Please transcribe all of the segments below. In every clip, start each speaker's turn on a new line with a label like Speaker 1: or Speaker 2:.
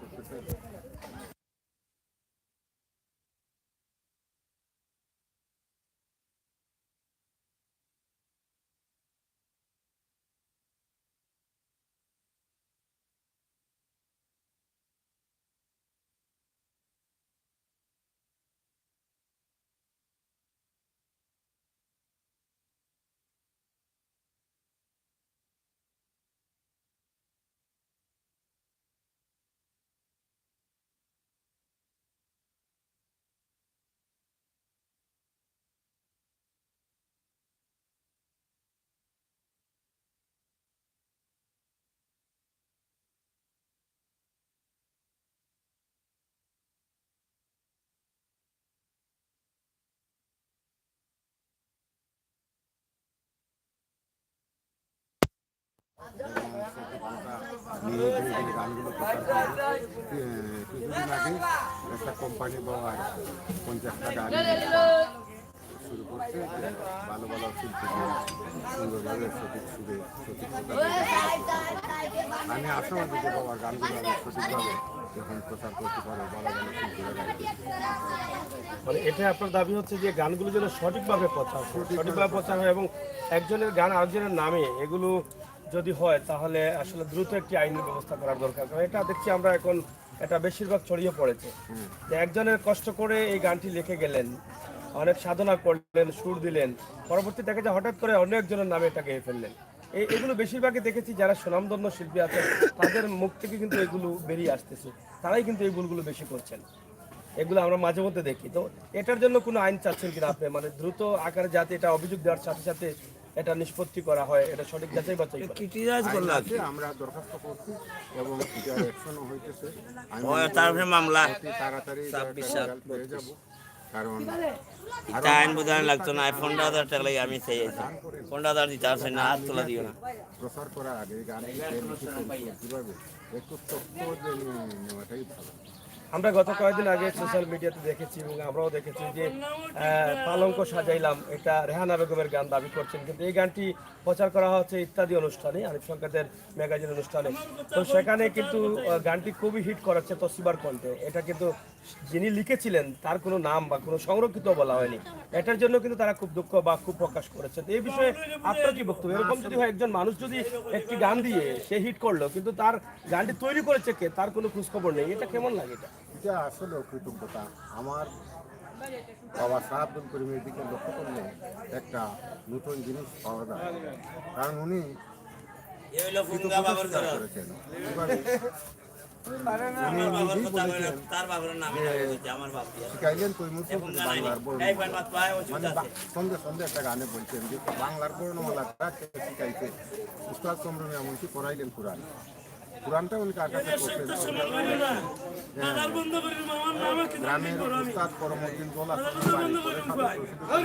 Speaker 1: করতেছে। গানগুলো কিছুদিন আগে একটা কোম্পানি পাওয়ার 50টা গাড়ি শুরু করছে, ভালো ভালো শিল্পী সুন্দরভাবে সঠিক সুরে সঠিক আমি আশাবাদী যে বাবার গানগুলো আমি সঠিকভাবে যখন প্রচার করতে পারবো, ভালো ভালো শিল্পীরা গাইবে।
Speaker 2: মানে এটা আপনার দাবি হচ্ছে যে গানগুলো যেন সঠিকভাবে প্রচার হয় এবং একজনের গান আরেকজনের নামে এগুলো যদি হয় তাহলে আসলে দ্রুত একটি আইনের ব্যবস্থা করার দরকার। কারণ এটা দেখছি আমরা এখন এটা বেশিরভাগ ছড়িয়ে পড়েছে যে একজনের কষ্ট করে এই গানটি লিখে গেলেন, অনেক সাধনা করলেন, সুর দিলেন, পরবর্তী দেখা যায় হঠাৎ করে অন্য একজনের নামে এটা গেয়ে ফেললেন। এগুলো বেশিরভাগই দেখেছি যারা সুনামধন্য শিল্পী আছেন তাদের মুখ থেকে কিন্তু এগুলো বেরিয়ে আসতেছে, তারাই কিন্তু এই ভুলগুলো বেশি করছেন। এগুলো আমরা মাঝে মধ্যে দেখি। তো এটার জন্য কোনো আইন চাচ্ছেন কিনা আপনি, মানে দ্রুত আকারে যাতে এটা অভিযোগ দেওয়ার সাথে সাথে এটা নিষ্পত্তি করা হয়, এটা সঠিক যাচাই বাছাই
Speaker 1: আমরা দরখাস্ত করছি এবং এটা অ্যাকশনও হইতেছে।
Speaker 3: তারপরে মামলা
Speaker 1: তাড়াতাড়ি হয়ে যাব, কারণ
Speaker 3: আইন বোঝানো লাগতো না। 15,000 টাকা লাগে আমি চাই 15,000 দিতে আসে না, হাত তোলা দিও না।
Speaker 1: প্রচার করার আগে গান কিভাবে একটু তথ্য জেনে নেওয়াটাই ভালো।
Speaker 2: আমরা গত কয়েকদিন আগে সোশ্যাল মিডিয়াতে দেখেছি এবং আমরাও দেখেছি যে পালঙ্ক সাজাইলাম, এটা রেহানা বেগমের গান দাবি করছেন, কিন্তু এই গানটি প্রচার করা হচ্ছে ইত্যাদি অনুষ্ঠানে, আরিফ সংকেতের ম্যাগাজিন অনুষ্ঠানে। তো সেখানে কিন্তু গানটি খুবই হিট করাচ্ছে তসিবার কণ্ঠে। এটা কিন্তু যিনি লিখেছিলেন তার কোনো নাম বা কোনো সংরক্ষিত বলা হয়নি। এটার জন্য কিন্তু তারা খুব দুঃখ বা খুব প্রকাশ করেছে। তো এই বিষয়ে আপনার কি বক্তব্য? এরকম যদি হয় একজন মানুষ যদি একটি গান দিয়ে সে হিট করলো কিন্তু তার গানটি তৈরি করেছে কে, তার কোনো খোঁজখবর নেই, এটা কেমন লাগে?
Speaker 1: এটা আসলে কৃতজ্ঞতা। আমার বাবা শাহ আব্দুল করিমের দিকে লক্ষ্য করলে একটা নতুন জিনিস পাওয়া যায়, কারণ উনি করেছেন। শিখাইলেন বাংলার মানে সন্ধ্যে সন্ধ্যে একটা গানে বলছেন যে বাংলার বর্ণমালাটা শিখাইছে উস্তাদ চন্দ্রমিয়া মুন্সি পড়াইলেন কোরআন। কোরআনটা উনি কার কাছে করতেন? গ্রামের উস্তাদ পরমদিন দোলা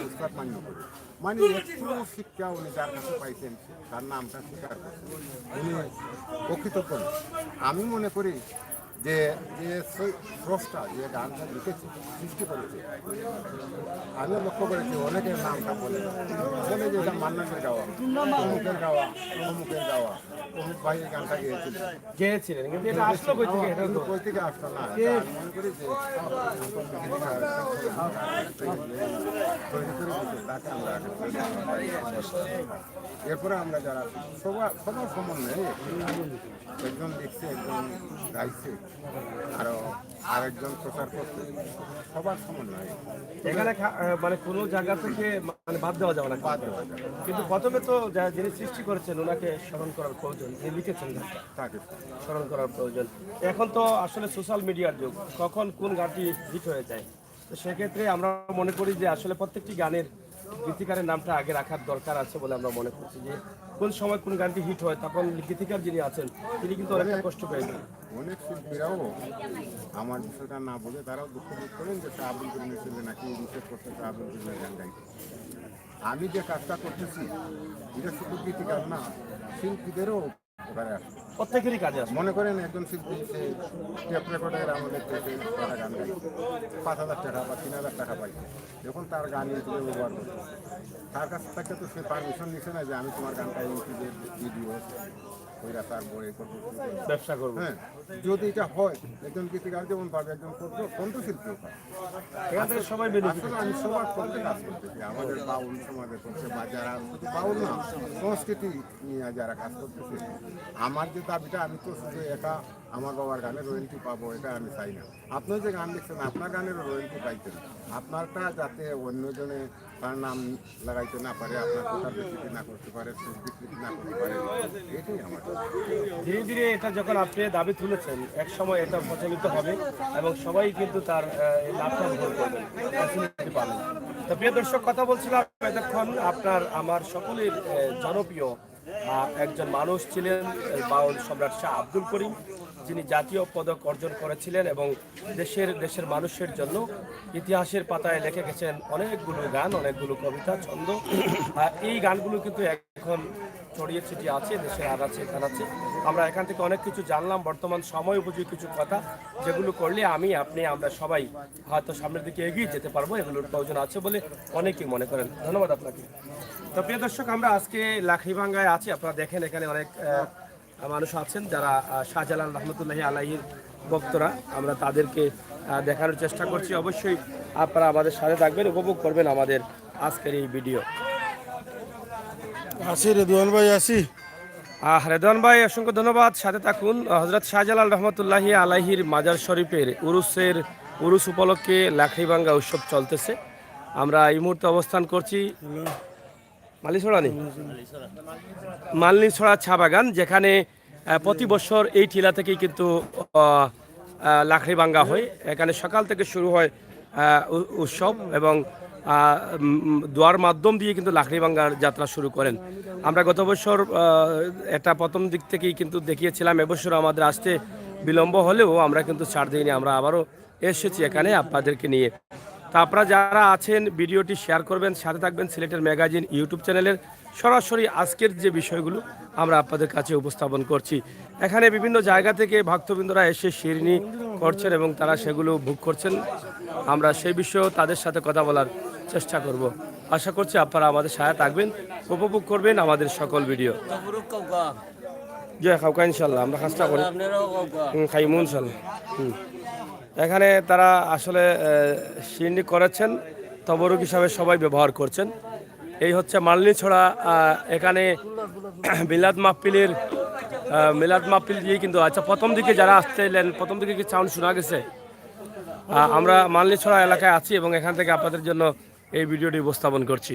Speaker 1: উস্তাদ মান্য করে, মানে একটু শিক্ষা উনি যার কাছে পাইছেন তার নামটা স্বীকার করছেন, উনি প্রকৃত করেন। আমি মনে করি যে স্রষ্টা যে গানটা লিখেছে, সৃষ্টি করেছে, আমি লক্ষ্য করেছি অনেকের নামটা বলে বলে যে এটা মান্নানের গাওয়া, অমুকের গাওয়া, অমুকের গাওয়া, অমুক ভাই এই গানটা গেয়েছিলেন, কিন্তু এটা আসলো কই থেকে আসলো না। আমি মনে করি যে তাকে আমরা এরপরে আমরা যারা সবার সমন্বয়ে একজন লিখছে, একজন গাইছে, আরেকজন প্রচার করছে, সবার সমন্বয়ে
Speaker 2: এখানে মানে কোনো জায়গা থেকে মানে বাদ দেওয়া যাবে না,
Speaker 1: বাদ দেওয়া যাবে।
Speaker 2: কিন্তু প্রথমে তো যিনি সৃষ্টি করেছেন ওনাকে স্মরণ করার প্রয়োজন, যিনি লিখেছেন গানটা
Speaker 1: তাকে
Speaker 2: স্মরণ করার প্রয়োজন। এখন তো আসলে সোশ্যাল মিডিয়ার যুগ, কখন কোন গানটি হিট হয়ে যায়। তো সেক্ষেত্রে আমরা মনে করি যে আসলে প্রত্যেকটি গানের গীতিকারের নামটা আগে রাখার দরকার আছে বলে আমরা মনে করছি, যে কোন সময় কোন গানটি হিট হয় তখন গীতিকার যিনি আছেন তিনি কিন্তু অনেকটা কষ্ট পেয়েছেন।
Speaker 1: অনেক শিল্পীরাও আমার বিষয়টা না বলে তারাও দুঃখ বোধ করেন যে শাহ আব্দুল করিমের ছেলে নাকি নিষেধ করতে শাহ আব্দুল করিমের গান গাইতে। আমি যে কাজটা করতেছি এটা শুধু গীতিকার না, শিল্পীদেরও
Speaker 2: প্রত্যেকেরই কাজে আছে।
Speaker 1: মনে করেন একজন শিল্পী সে টেপ রেকর্ডের আমাদের থেকে একটা গান গাইছে, 5,000 টাকা বা 3,000 টাকা পাইছে, যখন তার গান ইউটিউবে ব্যবহার করছে তার কাছ থেকে তো সে পারমিশন নিচ্ছে না যে আমি তোমার গানটা ইউটিউবের ভিডিও ওইরা তার বড়
Speaker 2: ব্যবসা করবো।
Speaker 1: হ্যাঁ, যদি এটা হয় একজন কৃষিকার যেমন পাবে, একজন কণ্ঠশিল্পীও পাবে।
Speaker 2: এখান থেকে সবাই বেনিফিট।
Speaker 1: আসলে আমি সবার পক্ষে কাজ করতেছি, আমাদের বাউল সমাজের পক্ষে বা যারা শুধু বাউল না, সংস্কৃতি নিয়ে যারা কাজ করতেছে, আমার যে দাবিটা, আমি তো শুধু একা আমার বাবার গানের রয়্যালটি পাবো এটা আমি চাই না। আপনি যে গান লিখছেন আপনার গানেরও রয়্যালটি পাইতেন, আপনারটা যাতে অন্যজনে তার নাম লাগাইতে না পারে, আপনার কোথাও বিক্রি না করতে পারে, সুখ বিক্রি না করতে পারে, এটাই আমার।
Speaker 2: ধীরে ধীরে এটা যখন আপনি দাবি তুলেছেন, এক সময় এটা প্রচলিত হবে এবং সবাই কিন্তু তার এই লাভটা ভোগ করবেন, facility পাবেন। তো প্রিয় দর্শক, কথা বলছিলাম এতক্ষণ আপনার আমার সকলের জনপ্রিয় একজন মানুষ ছিলেন বাউল সম্রাট শাহ আব্দুল করিম, যিনি জাতীয় পদক অর্জন করেছিলেন এবং দেশের মানুষের জন্য ইতিহাসের পাতায় লিখে গেছেন অনেকগুলো গান, অনেকগুলো কবিতা, ছন্দ। এই গানগুলো কিন্তু এখন ছড়িয়ে ছিটিয়ে আছে দেশের আনাচে কানাচে। আমরা এখান থেকে অনেক কিছু জানলাম, বর্তমান সময় উপযোগী কিছু কথা যেগুলো করলে আমি আপনি আমরা সবাই হয়তো সামনের দিকে এগিয়ে যেতে পারবো, এগুলোর প্রয়োজন আছে বলে অনেকেই মনে করেন। ধন্যবাদ আপনাকে। তো প্রিয় দর্শক, আমরা আজকে লাকড়িভাঙ্গায় আছি। আপনারা দেখেন এখানে অনেক মানুষ আছেন যারা শাহজালাল রহমতুল্লাহি আলাইহির ভক্তরা। আমরা তাদেরকে দেখানোর চেষ্টা করছি। অবশ্যই আপনারা আমাদের সাথে থাকবেন, উপভোগ করবেন আমাদের আজকের এই ভিডিও।
Speaker 4: আসি রেদওয়ান ভাই, আসি।
Speaker 2: রেদওয়ান ভাই, অসংখ্য ধন্যবাদ। সাথে থাকুন। হযরত শাহজালাল রহমতুল্লাহি আলাইহির মাজার শরীফের উরুস উপলক্ষে লাকড়িভাঙ্গা উৎসব চলতেছে। আমরা এই মুহূর্তে অবস্থান করছি মালনীছড়া চা বাগান, যেখানে প্রতি বছর এই টিলা থেকেই কিন্তু লাকড়িভাঙ্গা হয়। এখানে সকাল থেকে শুরু হয় উৎসব এবং দোয়ার মাধ্যম দিয়ে কিন্তু লাকড়িভাঙ্গার যাত্রা শুরু করেন। আমরা গত বছর এটা প্রথম দিক থেকেই কিন্তু দেখিয়েছিলাম। এবছর আমাদের আসতে বিলম্ব হলেও আমরা কিন্তু ছাড় দিইনি, আমরা আবারও এসেছি এখানে আপনাদেরকে নিয়ে। তা আপনারা যারা আছেন ভিডিওটি শেয়ার করবেন, সাথে থাকবেন সিলেটের ম্যাগাজিন ইউটিউব চ্যানেলের। সরাসরি আজকের যে বিষয়গুলো আমরা আপনাদের কাছে উপস্থাপন করছি। এখানে বিভিন্ন জায়গা থেকে ভক্তবৃন্দরা এসে শিরনি করছেন এবং তারা সেগুলো ভোগ করছেন। আমরা সেই বিষয়েও তাদের সাথে কথা বলার চেষ্টা করব। আশা করছি আপনারা আমাদের সাথে থাকবেন, উপভোগ করবেন আমাদের সকল ভিডিও। জয় খাওকা ইনশাল্লাহ, আমরা চেষ্টা করি খাইমু ইনশাল্লাহ। এখানে তারা আসলে শিরনি করেছেন, তবরুক হিসাবে সবাই ব্যবহার করছেন। এই হচ্ছে মালনীছড়া। এখানে মিলাদ মাহফিল দিয়ে কিন্তু আচ্ছা, প্রথম দিকে যারা আসছিলেন, প্রথম দিকে কি সাউন্ড শোনা গেছে? আমরা মালনীছড়া এলাকায় আছি এবং এখান থেকে আপনাদের জন্য এই ভিডিওটি উপস্থাপন করছি।